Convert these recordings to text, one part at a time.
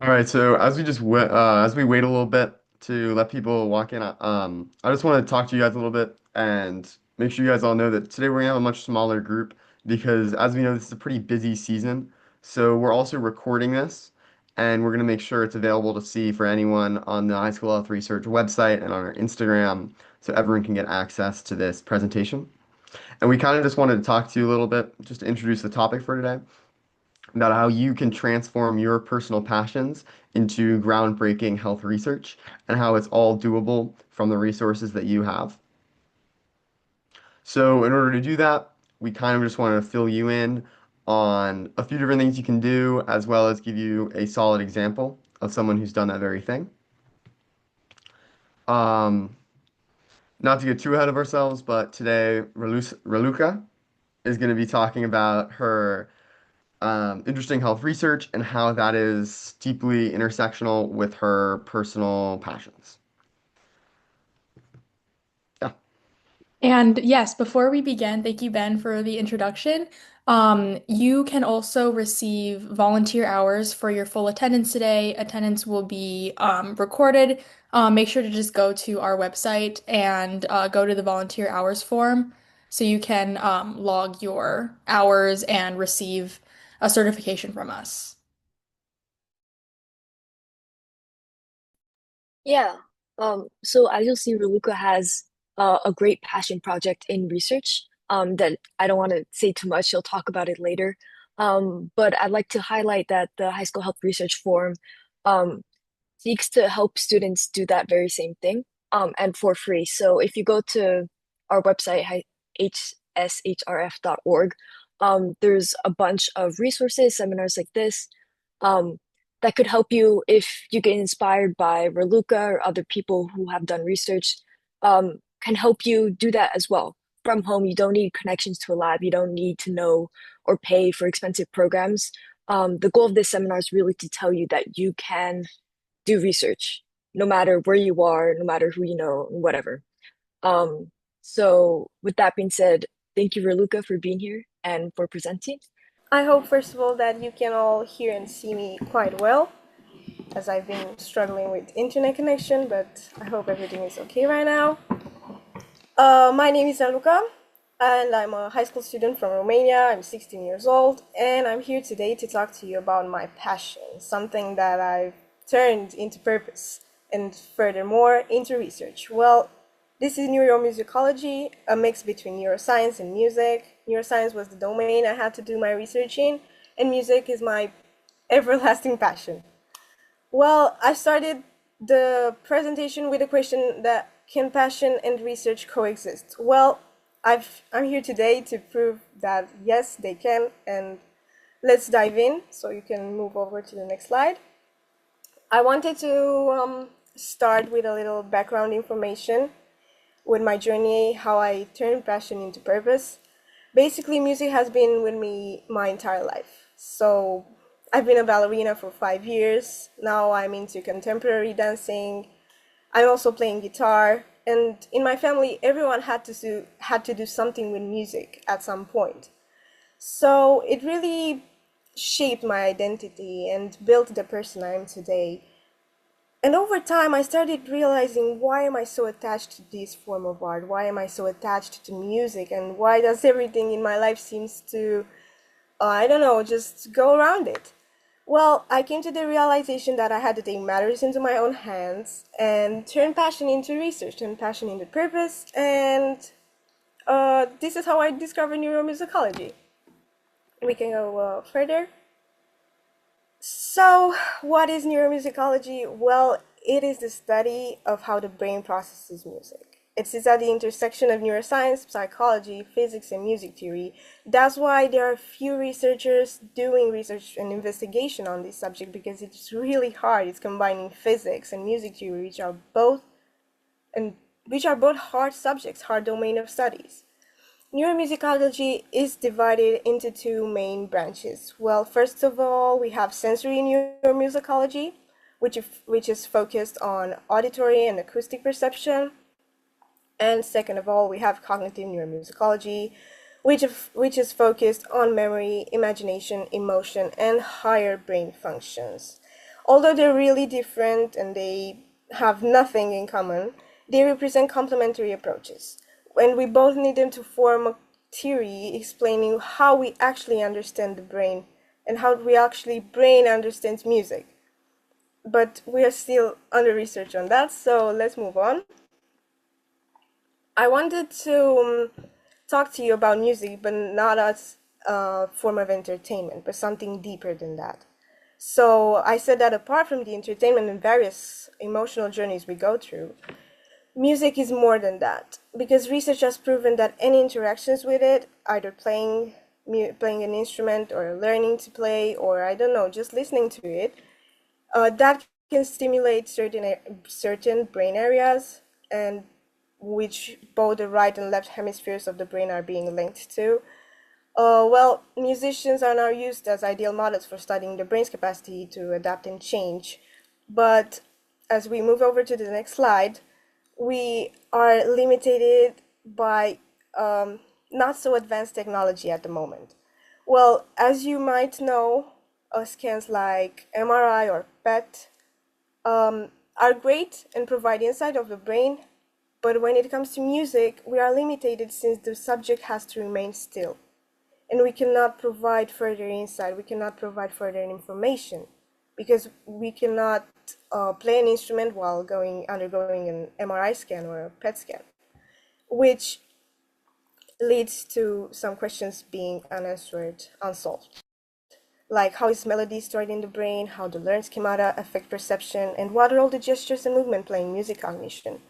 All right, so as we wait a little bit to let people walk in, I just want to talk to you guys a little bit and make sure you guys all know that today we're gonna have a much smaller group because as we know, this is a pretty busy season. So we're also recording this and we're gonna make sure it's available to see for anyone on the High School Health Research website and on our Instagram so everyone can get access to this presentation. And we kind of just wanted to talk to you a little bit, just to introduce the topic for today about how you can transform your personal passions into groundbreaking health research and how it's all doable from the resources that you have. So, in order to do that, we kind of just want to fill you in on a few different things you can do, as well as give you a solid example of someone who's done that very thing. Um, Not to get too ahead of ourselves, but today Raluca is going to be talking about her interesting health research and how that is deeply intersectional with her personal passions. Yeah. And yes, before we begin, thank you, Ben, for the introduction. You can also receive volunteer hours for your full attendance today. Attendance will be recorded. Make sure to just go to our website and go to the volunteer hours form so you can log your hours and receive a certification from us. Yeah. So as you'll see, Raluca has a great passion project in research. That I don't want to say too much. She'll talk about it later. But I'd like to highlight that the High School Health Research Forum um, seeks to help students do that very same thing, and for free. So if you go to our website, hshrf.org, there's a bunch of resources, seminars like this, um, that could help you if you get inspired by Raluca or other people who have done research, can help you do that as well. From home, you don't need connections to a lab. You don't need to know or pay for expensive programs. The goal of this seminar is really to tell you that you can do research, no matter where you are, no matter who you know, whatever. Um, so with that being said, thank you, Raluca, for being here and for presenting. I hope, first of all, that you can all hear and see me quite well, as I've been struggling with internet connection, but I hope everything is okay right now. My name is Raluca, and I'm a high school student from Romania. I'm 16 years old, and I'm here today to talk to you about my passion, something that I've turned into purpose, and furthermore, into research. Well, this is neuromusicology, a mix between neuroscience and music. Neuroscience was the domain I had to do my research in, and music is my everlasting passion. Well, I started the presentation with a question that can passion and research coexist? Well, I'm here today to prove that yes, they can, and let's dive in so you can move over to the next slide. I wanted to start with a little background information with my journey, how I turned passion into purpose. Basically, music has been with me my entire life. So I've been a ballerina for 5 years. Now I'm into contemporary dancing. I'm also playing guitar. And in my family, everyone had to do something with music at some point. So it really shaped my identity and built the person I am today. And over time, I started realizing, why am I so attached to this form of art? Why am I so attached to music? And why does everything in my life seems to, I don't know, just go around it? Well, I came to the realization that I had to take matters into my own hands and turn passion into research, turn passion into purpose, and this is how I discovered neuromusicology. We can go further. So, what is neuromusicology? Well, it is the study of how the brain processes music. It sits at the intersection of neuroscience, psychology, physics, and music theory. That's why there are few researchers doing research and investigation on this subject, because it's really hard. It's combining physics and music theory, and which are both hard subjects, hard domain of studies. Neuromusicology is divided into two main branches. Well, first of all, we have sensory neuromusicology, which is focused on auditory and acoustic perception. And second of all, we have cognitive neuromusicology, which is focused on memory, imagination, emotion, and higher brain functions. Although they're really different and they have nothing in common, they represent complementary approaches. And we both need them to form a theory explaining how we actually understand the brain and how we actually brain understands music. But we are still under research on that, so let's move on. I wanted to talk to you about music, but not as a form of entertainment, but something deeper than that. So I said that apart from the entertainment and various emotional journeys we go through, music is more than that, because research has proven that any interactions with it, either playing an instrument or learning to play, or I don't know, just listening to it, that can stimulate certain brain areas, and which both the right and left hemispheres of the brain are being linked to. Well, musicians are now used as ideal models for studying the brain's capacity to adapt and change. But as we move over to the next slide, we are limited by not so advanced technology at the moment. Well, as you might know, scans like MRI or PET are great and provide insight of the brain, but when it comes to music, we are limited since the subject has to remain still. And we cannot provide further insight, we cannot provide further information, because we cannot play an instrument while undergoing an MRI scan or a PET scan, which leads to some questions being unanswered, unsolved. Like, how is melody stored in the brain, how the learned schemata affect perception, and what role do gestures and movement play in music cognition?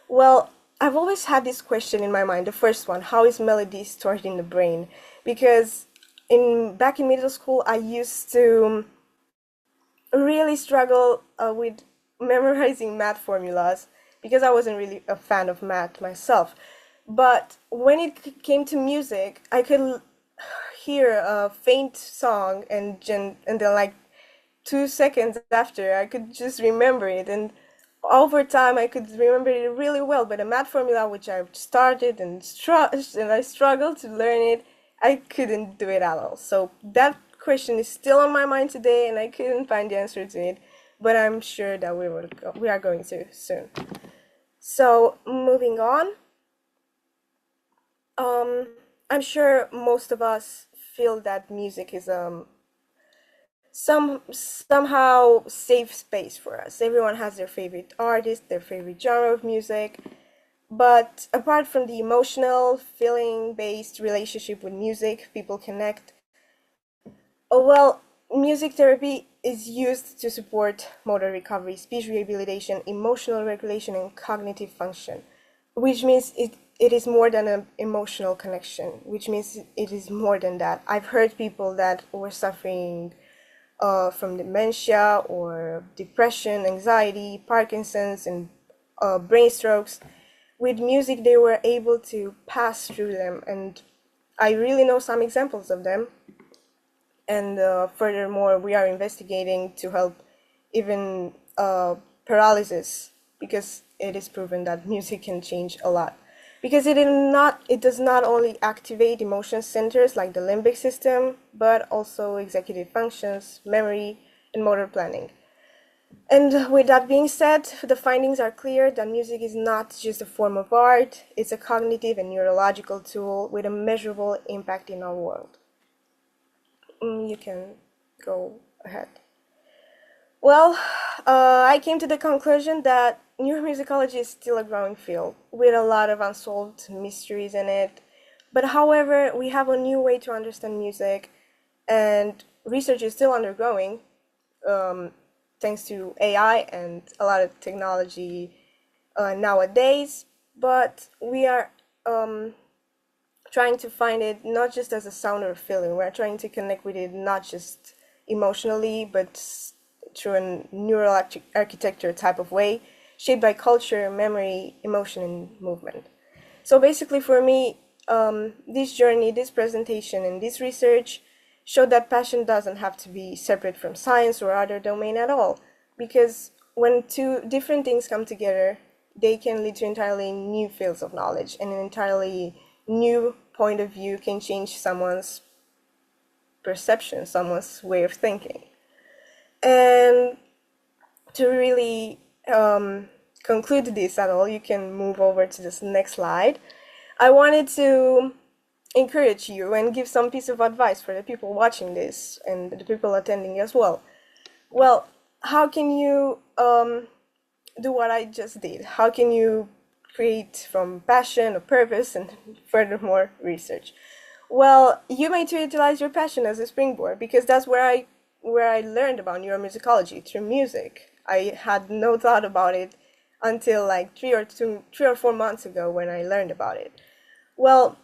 Well, I've always had this question in my mind, the first one, how is melody stored in the brain? Because back in middle school, I used to really struggle with memorizing math formulas because I wasn't really a fan of math myself. But when it came to music, I could hear a faint song, and then like 2 seconds after, I could just remember it. And over time, I could remember it really well. But a math formula, which I started and I struggled to learn it, I couldn't do it at all. So that question is still on my mind today, and I couldn't find the answer to it. But I'm sure that we are going to soon. So moving on. I'm sure most of us feel that music is somehow safe space for us. Everyone has their favorite artist, their favorite genre of music. But apart from the emotional, feeling-based relationship with music, people connect. Oh, well, music therapy is used to support motor recovery, speech rehabilitation, emotional regulation, and cognitive function, which means it is more than an emotional connection, which means it is more than that. I've heard people that were suffering from dementia or depression, anxiety, Parkinson's, and brain strokes. With music, they were able to pass through them, and I really know some examples of them. And furthermore, we are investigating to help even paralysis, because it is proven that music can change a lot. Because it does not only activate emotion centers like the limbic system, but also executive functions, memory, and motor planning. And with that being said, the findings are clear that music is not just a form of art, it's a cognitive and neurological tool with a measurable impact in our world. You can go ahead. Well, I came to the conclusion that neuromusicology is still a growing field with a lot of unsolved mysteries in it. But however, we have a new way to understand music, and research is still undergoing, thanks to AI and a lot of technology nowadays. But we are trying to find it not just as a sound or a feeling. We're trying to connect with it not just emotionally, but through a neural architecture type of way, shaped by culture, memory, emotion, and movement. So basically, for me, this journey, this presentation, and this research showed that passion doesn't have to be separate from science or other domain at all, because when two different things come together, they can lead to entirely new fields of knowledge, and an entirely new point of view can change someone's perception, someone's way of thinking. And to really conclude this at all, you can move over to this next slide. I wanted to encourage you and give some piece of advice for the people watching this and the people attending as well. Well, how can you do what I just did? How can you create from passion or purpose and furthermore research? Well, you made to utilize your passion as a springboard, because that's where I learned about neuromusicology, through music. I had no thought about it until like 3 or 4 months ago when I learned about it. Well,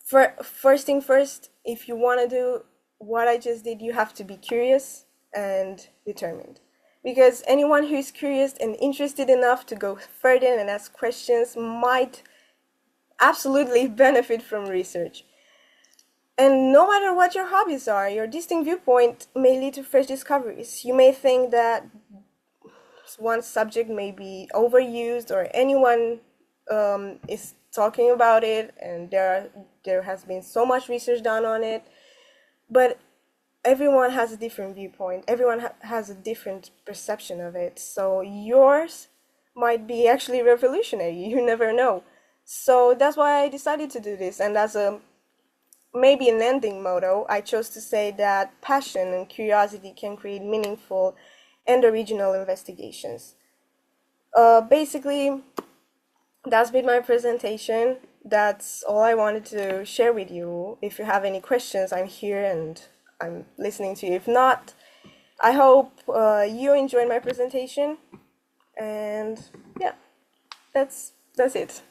first thing first, if you want to do what I just did, you have to be curious and determined. Because anyone who is curious and interested enough to go further and ask questions might absolutely benefit from research. And no matter what your hobbies are, your distinct viewpoint may lead to fresh discoveries. You may think that one subject may be overused, or anyone is talking about it, and there has been so much research done on it. But everyone has a different viewpoint. Everyone has a different perception of it. So yours might be actually revolutionary. You never know. So that's why I decided to do this. And as a maybe an ending motto, I chose to say that passion and curiosity can create meaningful and original investigations. Basically, that's been my presentation. That's all I wanted to share with you. If you have any questions, I'm here and I'm listening to you. If not, I hope you enjoyed my presentation. And yeah, that's it.